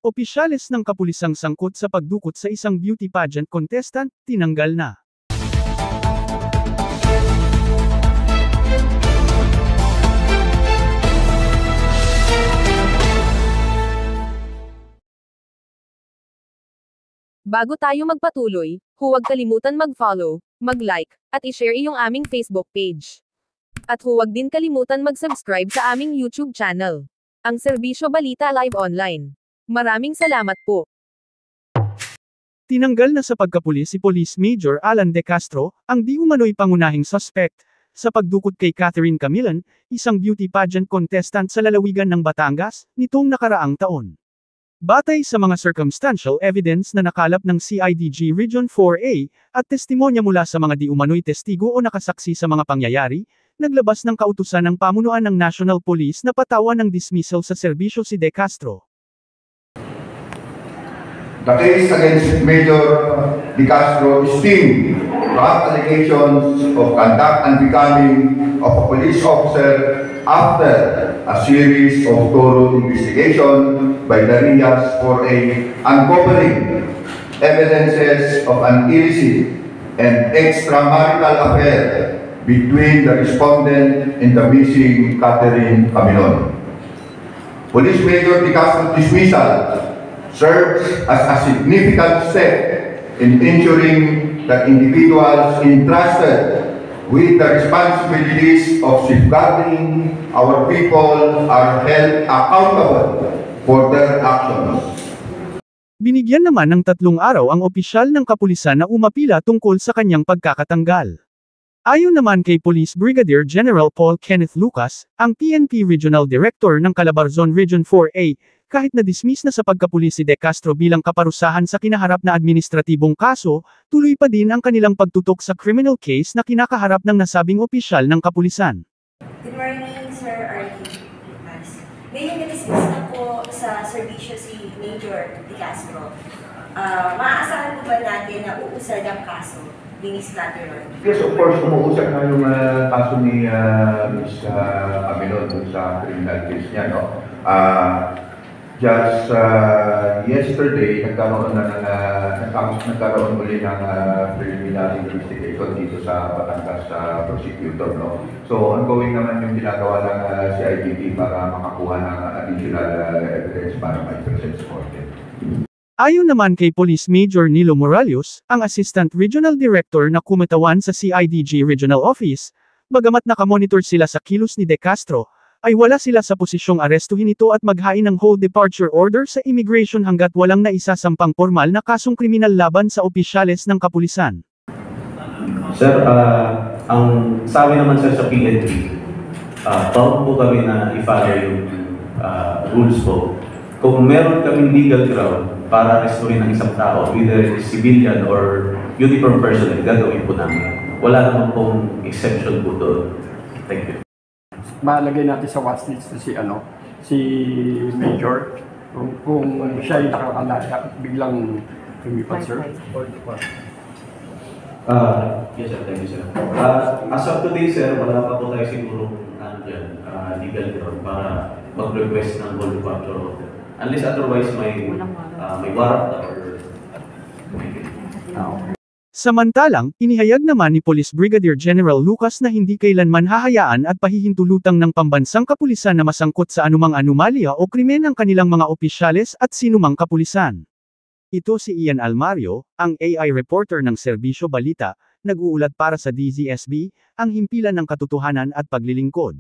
Opisyales ng kapulisang sangkot sa pagdukot sa isang beauty pageant contestant, tinanggal na. Bago tayo magpatuloy, huwag kalimutan mag-follow, mag-like, at i-share iyong aming Facebook page. At huwag din kalimutan mag-subscribe sa aming YouTube channel, ang Serbisyo Balita Live Online. Maraming salamat po. Tinanggal na sa pagkapulis si Police Major Alan De Castro, ang di umano'y pangunahing suspect, sa pagdukot kay Catherine Camilan, isang beauty pageant contestant sa lalawigan ng Batangas, nitong nakaraang taon. Batay sa mga circumstantial evidence na nakalap ng CIDG Region 4A, at testimonya mula sa mga di umano'y testigo o nakasaksi sa mga pangyayari, naglabas ng kautusan ng pamunuan ng National Police na patawan ng dismissal sa serbisyo si De Castro. The case against Major De Castro is deemed to have allegations of conduct unbecoming of a police officer after a series of thorough investigation by the RIAS 4A uncovering evidences of an illicit and extramarital affair between the respondent and the missing Catherine Camilan. Police Major De Castro's dismissal serves as a significant step in ensuring that individuals entrusted with the responsibilities of safeguarding our people are held accountable for their actions. Binigyan naman ng 3 araw ang opisyal ng kapulisan na umapila tungkol sa kanyang pagkakatanggal. Ayon naman kay Police Brigadier General Paul Kenneth Lucas, ang PNP Regional Director ng Calabarzon Region 4A, kahit na-dismiss na sa pagkapulis si De Castro bilang kaparusahan sa kinaharap na administratibong kaso, tuloy pa din ang kanilang pagtutok sa criminal case na kinakaharap ng nasabing opisyal ng kapulisan. Good morning, Sir R.D. Ngayon na-dismiss na po sa serbisyo si Major De Castro. Maaasahan po ba natin na uusad ang kaso? Linis natin ron? Yes, of course, umuusad na yung kaso ni Ms. Camilan sa criminal case niya, no? Just yesterday, nagkaroon muli ng preliminary investigation dito sa Batangas prosecutor. No? So, ongoing naman yung ginagawa ng CIDG para makakuha ng additional evidence para may present sa korte. Ayon naman kay Police Major Nilo Moralios, ang Assistant Regional Director na kumatawan sa CIDG Regional Office, bagamat nakamonitor sila sa kilos ni De Castro, ay wala sila sa posisyong arestuhin ito at maghain ng hold departure order sa immigration hanggat walang naisasampang formal na kasong kriminal laban sa opisyales ng kapulisan. Sir, ang sabi naman sir sa PNP, proud po kami na i-follow yung rules po. Kung meron kaming legal ground para arestuhin ng isang tao, whether civilian or uniform personnel, gagawin po namin. Wala naman pong exception po doon. Thank you. Malagay natin sa watchlist si Major kung siya ay nakakalaya biglang lumipat, sir. Yes sir, thank you sir. As of today sir, wala pa po tayo siguro legal ground para mag-request ng hold departure order. Unless otherwise may warrant or Samantalang, inihayag naman ni Police Brigadier General Lucas na hindi kailanman hahayaan at pahihintulutan ng pambansang kapulisan na masangkot sa anumang anomalya o krimen ang kanilang mga opisyales at sinumang kapulisan. Ito si Ian Almario, ang AI reporter ng Serbisyo Balita, nag-uulat para sa DZSB, ang himpilan ng katotohanan at paglilingkod.